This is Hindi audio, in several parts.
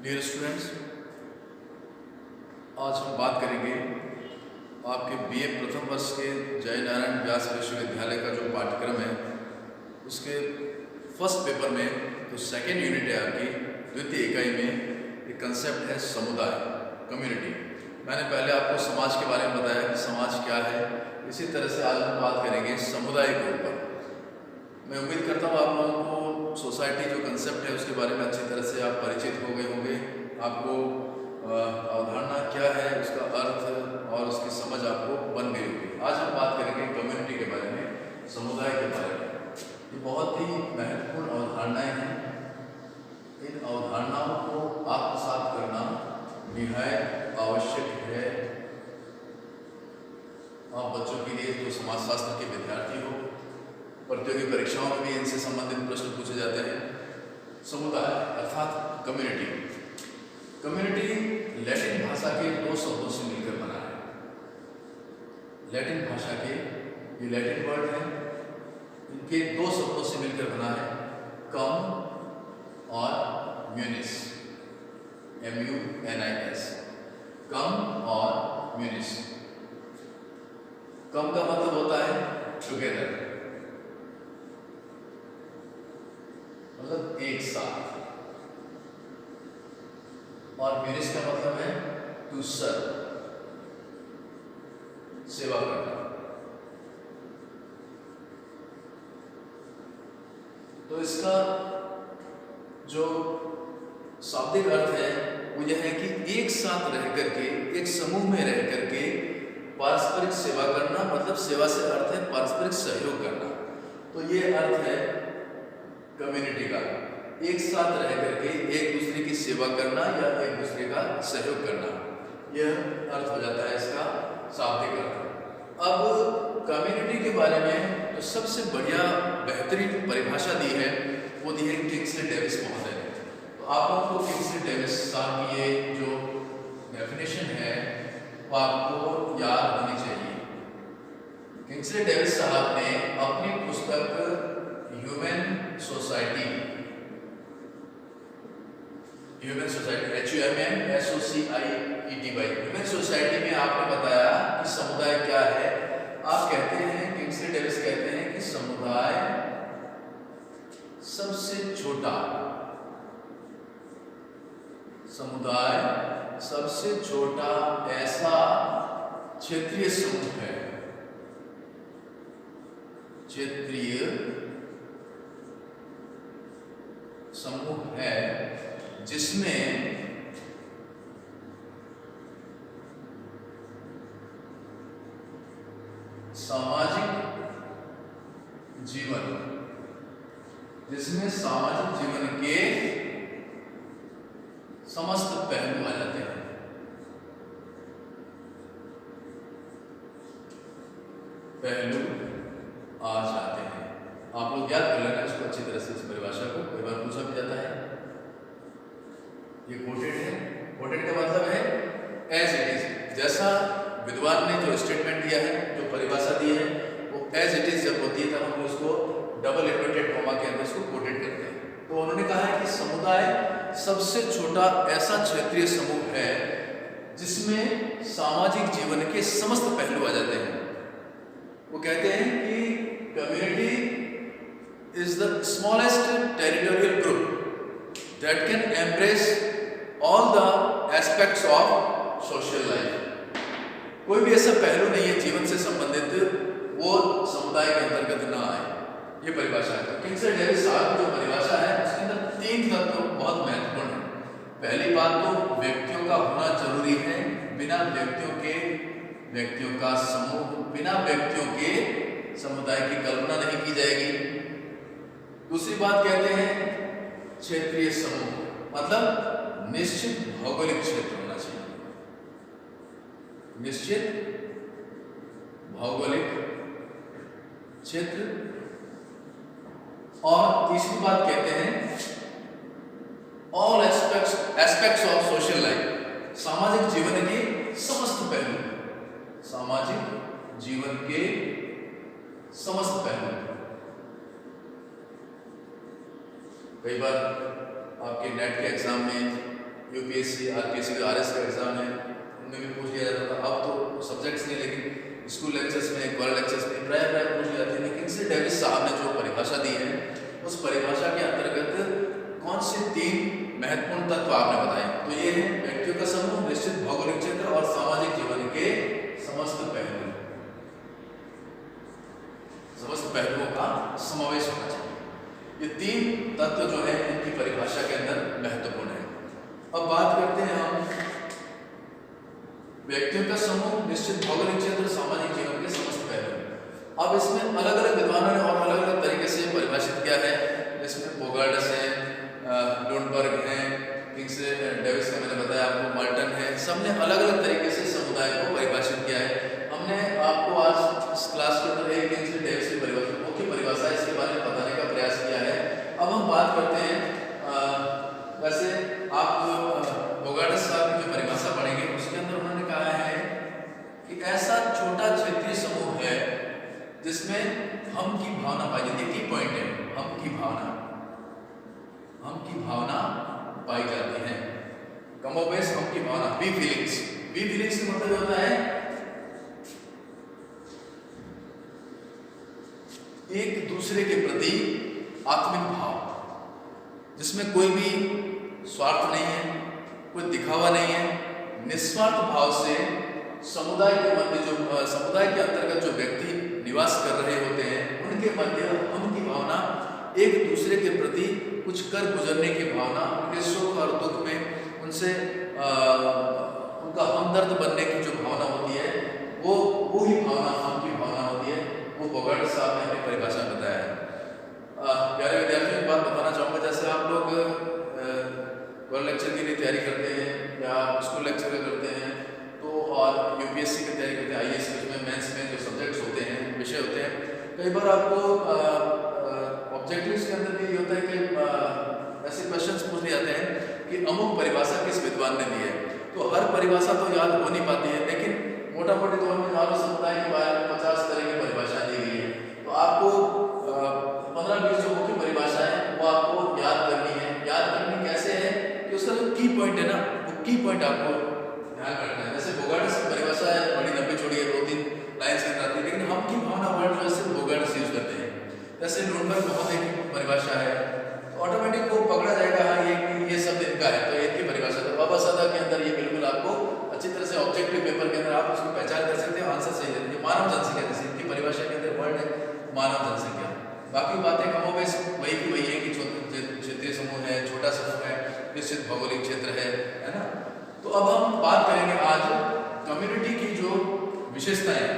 डियर स्टूडेंट्स, आज हम बात करेंगे आपके बीए प्रथम वर्ष के जय नारायण व्यास विश्वविद्यालय का जो पाठ्यक्रम है उसके फर्स्ट पेपर में जो सेकेंड यूनिट है आपकी द्वितीय इकाई में एक कंसेप्ट है समुदाय, कम्युनिटी। मैंने पहले आपको समाज के बारे में बताया कि समाज क्या है। इसी तरह से आज हम बात करेंगे समुदाय के ऊपर। मैं उम्मीद करता हूँ आप लोगों को सोसाइटी जो कंसेप्ट है उसके बारे में अच्छी तरह से आप परिचित हो गए होंगे। आपको अवधारणा क्या है, उसका अर्थ और उसकी समझ आपको बन गई होगी। आज हम बात करेंगे कम्युनिटी के बारे में, समुदाय के बारे में। ये बहुत ही महत्वपूर्ण अवधारणाएं हैं। इन अवधारणाओं को आत्मसात करना निहायत आवश्यक है। आप बच्चों के लिए जो समाजशास्त्र के विद्यार्थी हो, प्रतियोगी परीक्षाओं में भी इनसे संबंधित प्रश्न पूछे जाते हैं। समुदाय अर्थात कम्युनिटी। कम्युनिटी लैटिन भाषा के दो शब्दों से मिलकर बना है। लैटिन भाषा के ये लैटिन वर्ड है, इनके दो शब्दों से मिलकर बना है, कम और म्यूनिस, MUNIS। कम और म्यूनिस। कम का मतलब होता है टुगेदर, मतलब एक साथ, और म्यूनिस का मतलब है टू सर्व, सेवा करना। तो इसका जो शाब्दिक अर्थ है वो यह है कि एक साथ रह करके, एक समूह में रह करके पारस्परिक सेवा करना, मतलब सेवा से अर्थ है पारस्परिक सहयोग करना। तो ये अर्थ है कम्युनिटी का, एक साथ रह करके एक दूसरे की सेवा करना या एक दूसरे का सहयोग करना, यह अर्थ हो जाता है इसका शाब्दिक अर्थ। अब कम्युनिटी के बारे में जो सबसे बढ़िया बेहतरीन परिभाषा दी है वो दी है किंग्सले डेविस महोदय ने। तो आप लोगों को किंग्सले डेविस साहब की ये जो डेफिनेशन है वो आपको याद होनी चाहिए। किंग्सले डेविस साहब ने अपनी पुस्तक human society HUMAN SOCIETY, human society में आपने बताया कि समुदाय क्या है। आप कहते हैं, किंग्सले डेविस कहते हैं कि समुदाय सबसे छोटा ऐसा क्षेत्रीय समूह है, क्षेत्रीय समूह है जिसमें सामाजिक जीवन के समस्त पहलू आ जाते हैं। आप लोग याद कर लेना इसको अच्छी तरह से, इस परिभाषा को कई बार पूछा भी जाता है। ये कोटेड है। कोटेड का मतलब है एज इट इज, जैसा विद्वान ने जो स्टेटमेंट दिया है, जो परिभाषा दी है, वो एज इट इज जब होती है तब हम उसको डबल इन्वर्टेड कॉमा के अंदर उसको कोटेड करते हैं। तो उन्होंने कहा है कि समुदाय सबसे छोटा ऐसा क्षेत्रीय समूह है जिसमें सामाजिक जीवन के समस्त पहलू आ जाते हैं। वो कहते हैं कि community is the smallest territorial group that can embrace all the aspects of social life। कोई भी ऐसा पहलू नहीं है जीवन से संबंधित वो समुदाय के अंतर्गत ना आए। ये परिभाषा है। किंग्सले डेविस साहब की जो परिभाषा है उसके अंदर तीन तत्व बहुत महत्वपूर्ण है। पहली बात तो व्यक्तियों का होना जरूरी है। बिना व्यक्तियों का समूह, बिना व्यक्तियों के समुदाय की कल्पना नहीं की जाएगी। दूसरी बात कहते हैं क्षेत्रीय समूह, मतलब निश्चित भौगोलिक क्षेत्र होना चाहिए, निश्चित भौगोलिक क्षेत्र। और तीसरी बात कहते हैं all aspects of social life, सामाजिक जीवन के समस्त पहलू, सामाजिक जीवन के समस्त पहलू। कई बार आपके नेट के एग्जाम में यूपीएससी आरपीएससी का आरएस का एग्जाम है, उनमें भी पूछ लिया जाता था। अब तो सब्जेक्ट्स नहीं, लेकिन स्कूल लेक्चर्स में, कॉलेज लेक्चर्स में प्राय पूछ ली जाती है। लेकिन से डेविस साहब ने जो परिभाषा दी है, उस परिभाषा के अंतर्गत कौन से 3 महत्वपूर्ण तत्व आपने बताए? तो ये है व्यक्तियों का समूह, निश्चित भौगोलिक क्षेत्र और सामाजिक जीवन के समस्त पहलू, समस्त पहलुओं का समावेश होना चाहिए। ये 3 तत्व जो है इनकी परिभाषा के अंदर महत्वपूर्ण है। अब बात करते हैं हम व्यक्तियों का समूह, निश्चित भौगोलिक क्षेत्र, सामाजिक जीवन के समस्त पहलू। अब इसमें अलग अलग विद्वानों ने और अलग अलग तरीके से परिभाषित किया है। इसमें बोगार्ड्स है, लुंडबर्ग है, किंग्स डेविस का मैंने बताया आपको, मार्टन है, सबने अलग अलग तरीके से समुदाय को परिभाषित किया है। हमने आपको आज इस क्लास के अंदर एक किंग्स डेविस की परिभाषा, मुख्य परिभाषा इसके बारे में बताने का प्रयास किया है। अब हम बात करते हैं, वैसे आप बोगार्ड्स साहब की जो परिभाषा पढ़ेंगे उसके अंदर उन्होंने कहा है कि ऐसा छोटा क्षेत्रीय समूह है जिसमें हम की भावना पाई जाती है। की पॉइंट है हम की भावना, हम की भावना पाई जाती है। कमोबेश हम की भावना, वी फीलिंग्स। वी फीलिंग्स का मतलब होता है एक दूसरे के प्रति आत्मिक भाव, जिसमें कोई भी स्वार्थ नहीं है, कोई दिखावा नहीं है, निस्वार्थ भाव से समुदाय के मध्य जो समुदाय के अंतर्गत जो व्यक्ति निवास कर रहे होते हैं उनके मध्य हम की भावना, एक दूसरे के प्रति कुछ कर गुजरने की भावना, उनके सुख और दुख में उनसे उनका हमदर्द बनने की जो भावना होती है, वो ही भावना हम की भावना होती है। वो बोगार्ड्स साहब ने अपनी परिभाषा में बताया है। प्यारे विद्यार्थियों, एक बात बताना चाहूँगा, जैसे आप लोग कॉलेज लेक्चर के लिए तैयारी करते हैं या स्कूल लेक्चर करते हैं, तो और यूपीएससी की तैयारी करते हैं, आईएएस में, मेंस में जो सब्जेक्ट्स होते हैं, विषय होते हैं, कई बार आपको ऑब्जेक्टिव्स के अंदर भी ये होता है कि ऐसे क्वेश्चंस पूछ लिए जाते हैं कि अमुक परिभाषा किस विद्वान ने दी है। तो हर परिभाषा तो याद हो नहीं पाती है, लेकिन मोटा मोटी तौर में मानव समुदाय के बारे में 50 तरह की परिभाषा दी गई है। तो आपको 15-20 जो मुख्य परिभाषा है वो आपको याद करनी है। याद करनी कैसे है कि उसका जो की पॉइंट है ना, वो की पॉइंट आपको ध्यान रखना है। जैसे बोगार्ड्स की परिभाषा है, बड़ी लंबी चौड़ी है, 2-3 लाइन्स के अंदर आती है, लेकिन हम की भावना वर्ड जो है सिर्फ बोगार्ड्स यूज करते हैं। जैसे लुंडबर्ग महोदय की परिभाषा है, तो ऑटोमेटिक को पकड़ा जाएगा, हाँ ये शब्द इनका है, तो इनकी परिभाषा। तो बाबा सदा के अंदर ये बिल्कुल आपको अच्छी तरह से ऑब्जेक्टिव पेपर के अंदर आप उसकी पहचान कर सकते हो, आंसर सही है। मानव जनसंख्या, जैसे इनकी परिभाषा के अंदर वर्ड है मानव जनसंख्या। बाकी बातें कमोबेश वही की वही है कि क्षेत्रीय समूह है, छोटा समूह है, निश्चित भौगोलिक क्षेत्र है ना। तो अब हम बात करेंगे आज कम्युनिटी की जो विशेषताएं हैं।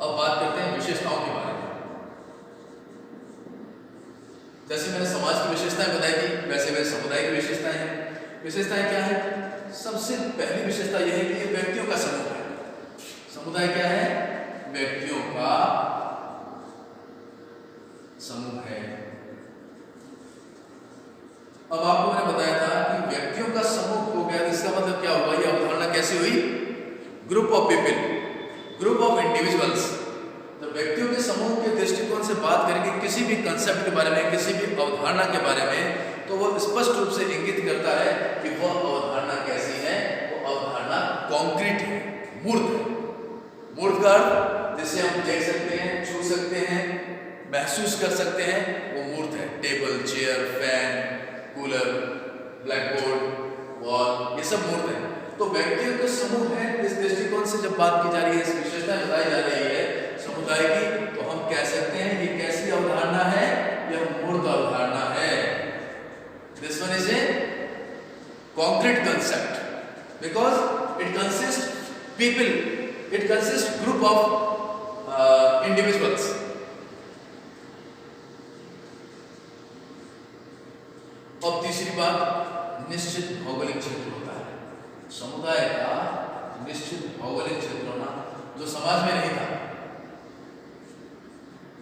अब बात करते हैं विशेषताओं के बारे में। जैसे मैंने समाज की विशेषताएं बताई थी, वैसे वैसे समुदाय की विशेषताएं हैं। विशेषताएं क्या है? सबसे पहली विशेषता यह है कि ये व्यक्तियों का समूह है। समुदाय क्या है? व्यक्तियों का समूह है। अब आपको मैंने बताया था कि व्यक्तियों का समूह हो गया, इसका मतलब क्या होगा? ये अवधारणा कैसी हुई? Group of people, group of individuals. जब व्यक्तियों के समूह के दृष्टिकोण से बात करेंगे किसी भी कंसेप्ट के बारे में, किसी भी अवधारणा के बारे में, तो वो स्पष्ट रूप से इंगित करता है कि वह अवधारणा कैसी है। वो अवधारणा कॉन्क्रीट है, मूर्त है। मूर्त का अर्थ जिसे हम देख सकते हैं, छू सकते हैं, महसूस कर सकते हैं, वो मूर्त है। Table, chair, fan, cooler, blackboard, wall, ये सब मूर्त है। तो व्यक्तियों के समूह है, इस दृष्टिकोण से जब बात की जा रही है, इस विशेषता बताई जा रही है समुदाय की, तो हम कह सकते हैं ये कैसी अवधारणा है? यह मूर्त अवधारणा है। This one is a concrete concept because it consists people, it consists group of individuals. अब तीसरी बात, निश्चित भौगोलिक क्षेत्र होता है। समुदाय का निश्चित भौगोलिक क्षेत्र होना जो समाज में नहीं था।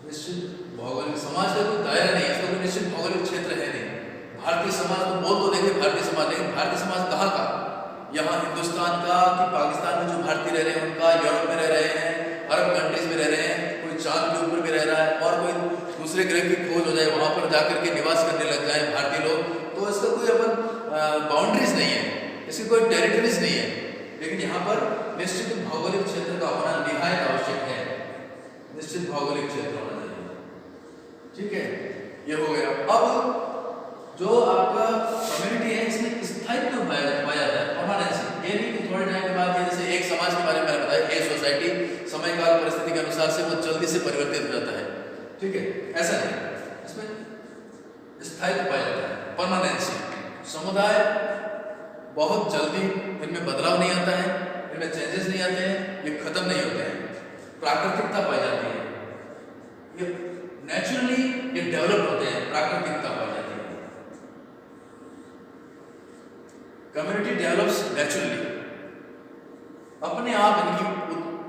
निश्चित भौगोलिक समाज का कोई दायरा नहीं है, इसका कोई निश्चित भौगोलिक क्षेत्र है नहीं। भारतीय समाज को बोल तो देखे भारतीय समाज, लेकिन भारतीय समाज कहाँ का? यहाँ हिंदुस्तान का कि पाकिस्तान में जो भारतीय रह रहे हैं उनका, यूरोप में रह रहे हैं, अरब कंट्रीज में रह रहे हैं, कोई चांद के ऊपर भी रह रहा है, और कोई दूसरे ग्रह की खोज हो जाए, वहाँ पर जाकर के निवास करने लग जाए भारतीय लोग, तो इसका कोई अपन बाउंड्रीज नहीं है, इसकी कोई टेरिटरीज नहीं है, लेकिन यहाँ पर निश्चित भौगोलिक क्षेत्र का होना निहायत आवश्यक है। निश्चित भौगोलिक क्षेत्र होना चाहिए। ठीक है, ये हो गया। अब जो आपका कम्युनिटी है इसमें स्थायित्व पाया जाता है, परमानेंसी। ये नहीं कि थोड़े टाइम के बाद, जैसे एक समाज के बारे में मैंने बताया, एक सोसाइटी समय काल परिस्थिति के अनुसार से वो जल्दी से परिवर्तित हो जाता है। ठीक है, ऐसा नहीं, इसमें स्थायित्व पाया जाता है, परमानेंसी। समुदाय बहुत जल्दी इनमें बदलाव नहीं आता है, इनमें चेंजेस नहीं आते हैं, ये खत्म नहीं होते हैं, प्राकृतिकता पाई जाती है, ये नेचुरली ये डेवलप होते हैं, प्राकृतिकता पाई जाती है। कम्युनिटी डेवलप्स नेचुरली, अपने आप इनकी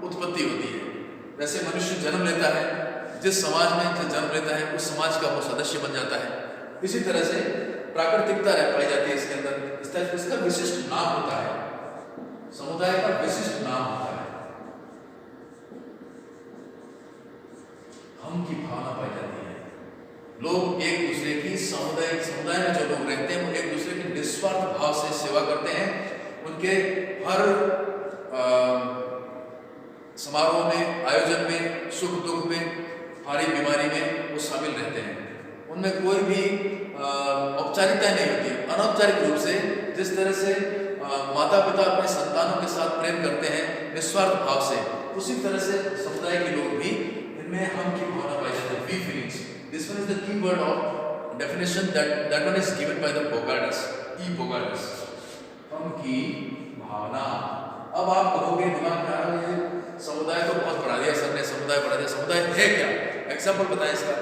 उत्पत्ति होती है। जैसे मनुष्य जन्म लेता है, जिस समाज में जन्म लेता है उस समाज का वो सदस्य बन जाता है, इसी तरह से प्राकृतिकता पाई जाती है इसके अंदर। इसका विशिष्ट नाम होता है, समुदाय का विशिष्ट नाम होता है, हम की भावना पाई जाती है। लोग एक दूसरे की समुदाय में जो लोग रहते हैं वो एक दूसरे की निस्वार्थ भाव से सेवा करते हैं। उनके हर समारोह में, आयोजन में, सुख दुख में, हारी बीमारी में वो शामिल रहते हैं। उनमें कोई भी औपचारिकता नहीं होती है। अनौपचारिक रूप से जिस तरह से माता पिता अपने संतानों के साथ प्रेम करते हैं निस्वार्थ भाव से, उसी तरह से समुदाय के लोग भी इनमें हम की भावना पाई जाती है, we feelings. This one is the key word of definition that one is given by the Bogardus, E Bogardus, हम की भावना। अब आप कहोगे दिमाग में आ रहा है, समुदाय को बहुत पढ़ा दिया सर ने, समुदाय पढ़ा दिया, समुदाय है क्या? एग्जाम्पल बताएं इसका।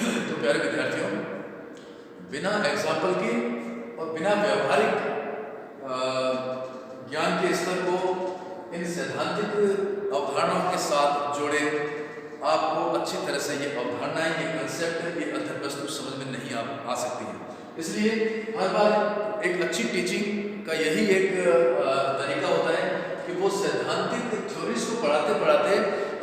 तो प्यारे विद्यार्थियों, बिना एग्जाम्पल के और बिना व्यवहारिक ज्ञान के स्तर को इन सैद्धांतिक अवधारणाओं के साथ जोड़े, आपको अच्छी तरह से ये अवधारणाएं, ये कंसेप्ट, ये अंतर्वस्तु समझ में नहीं आ सकती है। इसलिए हर बार एक अच्छी टीचिंग का यही एक तरीका होता है कि वो सैद्धांतिक थ्योरीज को पढ़ाते पढ़ाते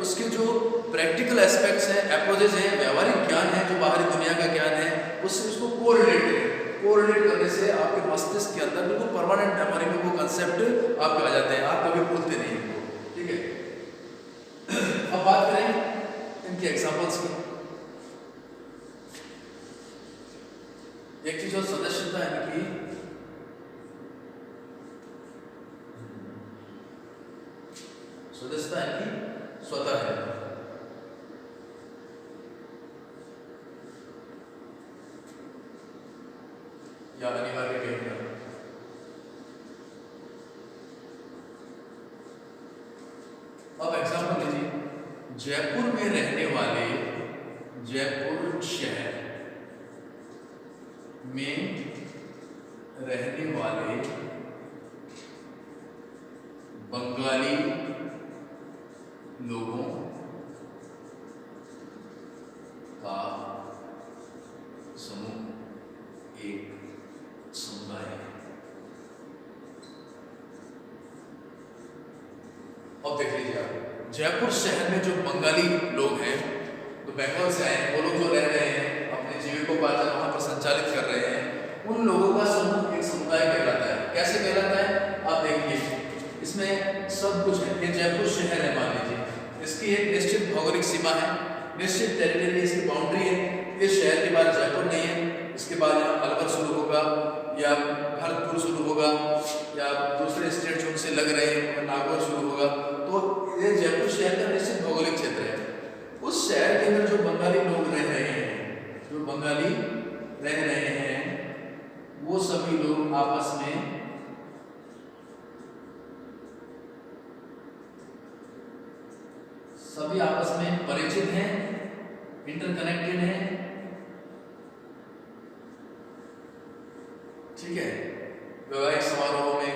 उसके जो प्रैक्टिकल एस्पेक्ट्स हैं, अप्रोचेज हैं, व्यवहारिक ज्ञान है, जो बाहरी दुनिया का ज्ञान है, उससे उसको कोरिलेट करें। कोरिलेट करने से आपके मस्तिष्क के अंदर बिल्कुल परमानेंट मेमोरी में वो कंसेप्ट आपके आ जाते हैं, आप कभी भूलते नहीं हैं। ठीक है, अब बात करें इनके एग्जाम्पल्स की। एक चीज और सदस्यता इनकी सदस्यता इनकी स्वतः है। या अनिवार्य कहेंगे। अब एग्जाम्पल लीजिए, जयपुर में रहने वाले, जयपुर शहर में रहने वाले बंगाली लोगों का समूह एक समुदाय है। अब देख लीजिए आप, जयपुर शहर में जो बंगाली लोग हैं, तो बंगाल से आए हैं, वो लोग जो रह रहे हैं, अपने जीविकोपार्जन वहां पर संचालित कर रहे हैं, उन लोगों का समूह एक समुदाय कहलाता है। कैसे कहलाता है आप देखिए, इसमें सब कुछ है। ये जयपुर शहर है, मान लीजिए, इसकी एक निश्चित भौगोलिक सीमा है, निश्चित टेरिटरी, इसकी बाउंड्री है। इस शहर के बाद जयपुर नहीं है, इसके बाद यहाँ अलवर शुरू होगा या भरतपुर शुरू होगा या दूसरे स्टेट जो उनसे लग रहे हैं नागौर शुरू होगा। तो ये जयपुर शहर का निश्चित भौगोलिक क्षेत्र है। उस शहर के अंदर जो बंगाली लोग रह रहे हैं, जो बंगाली रह रहे हैं, वो सभी लोग आपस में परिचित हैं, इंटरकनेक्टेड हैं। ठीक है, वैवाहिक समारोह में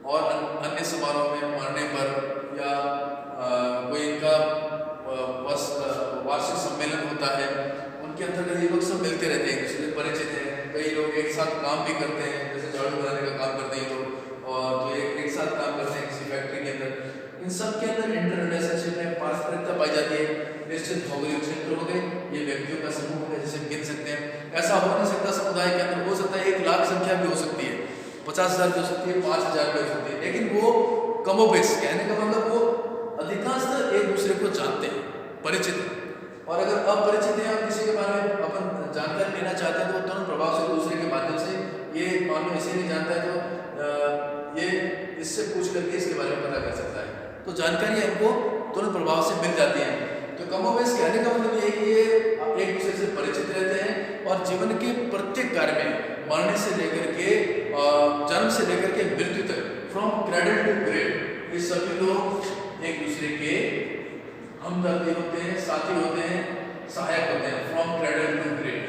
और अन्य समारोह में मरने पर या कोई इनका वार्षिक सम्मेलन होता है, उनके अंतर्गत ये लोग सब मिलते रहते हैं, दूसरे से परिचित हैं। कई लोग एक साथ काम भी करते हैं, जैसे झाड़ू बनाने का काम करते हैं लोग, और जो एक साथ काम करते हैं किसी फैक्ट्री के अंदर। इन सब के अंदर इंटर रिलेशनशिप में पारस्परिकता पाई जाती है। निश्चित भौगोलिक क्षेत्र हो गए, ये व्यक्तियों का समूह है जिसे गिन सकते हैं। ऐसा हो नहीं सकता समुदाय के अंदर, हो सकता है 1 लाख 50,000 भी हो सकती है, 5,000 भी हो सकती है, लेकिन वो कमोबेश, कहने का मतलब वो अधिकांशतः एक दूसरे को जानते हैं, परिचित हैं। और अगर अपरिचित हैं और किसी के बारे में अपन जानकारी लेना चाहते हैं तो तुरंत प्रभाव से दूसरे के माध्यम से, ये मान लो इसे नहीं जानता है तो ये इससे पूछ करके इसके बारे में पता कर सकता है, तो जानकारी हमको तुरंत प्रभाव से मिल जाती है। तो कमोबेश कहने का मतलब ये कि ये एक दूसरे से परिचित रहते हैं और जीवन के प्रत्येक कार्य में मरने से लेकर के जन्म से लेकर के मृत्यु तक, फ्रॉम क्रेडल टू ग्रेव, ये सभी लोग एक दूसरे के हमदर्दी होते हैं, साथी होते हैं, सहायक होते हैं। फ्रॉम क्रेडल टू ग्रेव,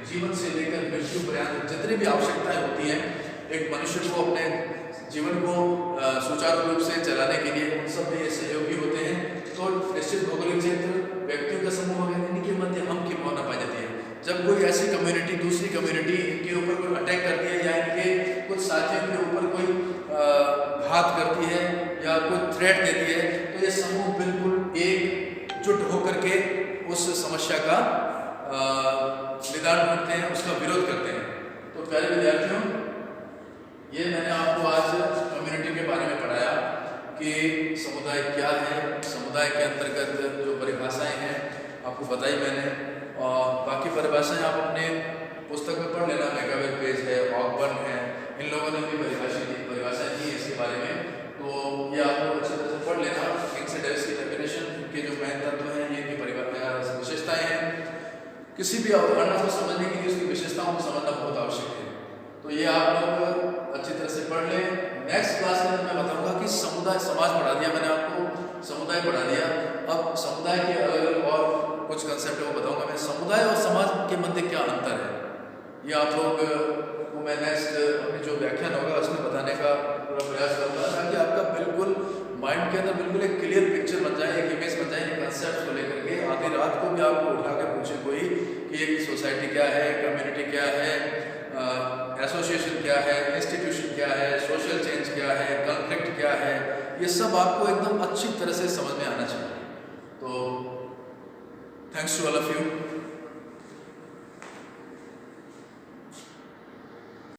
जीवन से लेकर मृत्यु पर्यंत जितनी भी आवश्यकताएं होती हैं एक मनुष्य को अपने जीवन को सुचारू रूप से चलाने के लिए, उन सब में ये सहयोगी होते हैं। तो निश्चित भौगोलिक क्षेत्र, व्यक्तियों का समूह वगैरह, इनके मध्य हम की भावना पाई जाती है। जब कोई ऐसी कम्युनिटी दूसरी कम्युनिटी इनके ऊपर कोई अटैक करती है या इनके कुछ साथियों के ऊपर कोई घात करती है या कोई थ्रेट देती है, तो ये समूह बिल्कुल एकजुट होकर के उस समस्या का निदान ढूंढते हैं, उसका विरोध करते हैं। तो प्यारे विद्यार्थियों, ये मैंने आपको आज कम्युनिटी के बारे में पढ़ाया कि समुदाय क्या है, समुदाय के अंतर्गत जो परिभाषाएं हैं आपको बताई मैंने, और बाकी परिभाषाएं आप अपने पुस्तक में पढ़ लेना। मेगावेल पेज है, ऑकबर्न है, इन लोगों ने भी परिभाषाएं दी इसके बारे में, तो ये आप लोग अच्छी तरह से पढ़ लेना। किंग्स एंड डेविस की डेफिनेशन के जो मेन तत्व हैं, ये विशेषताएं हैं। किसी भी अवधारणा को समझने के लिए उसकी विशेषताओं को समझना बहुत आवश्यक है, तो ये आप लोग अच्छी तरह से पढ़ लें। नेक्स्ट क्लास में मैं बताऊंगा कि समुदाय, समाज पढ़ा दिया मैंने आपको, समुदाय पढ़ा दिया, अब समुदाय के अलग अलग और कुछ कंसेप्ट को बताऊंगा मैं। समुदाय और समाज के मध्य क्या अंतर है, ये आप लोग को मैं नेक्स्ट अपने जो व्याख्यान होगा उसमें बताने का पूरा प्रयास करूँगा, ताकि आपका बिल्कुल माइंड के अंदर बिल्कुल एक क्लियर पिक्चर बन जाए, एक इमेज बन जाए कंसेप्ट को लेकर के। आधी रात को भी आपको उठा के पूछे कोई कि एक सोसाइटी क्या है, कम्युनिटी क्या है, एसोसिएशन क्या है, इंस्टीट्यूशन क्या है, सोशल चेंज क्या है, कॉन्फ्लिक्ट क्या है, ये सब आपको एकदम अच्छी तरह से समझ में आना चाहिए। तो thanks to all of you.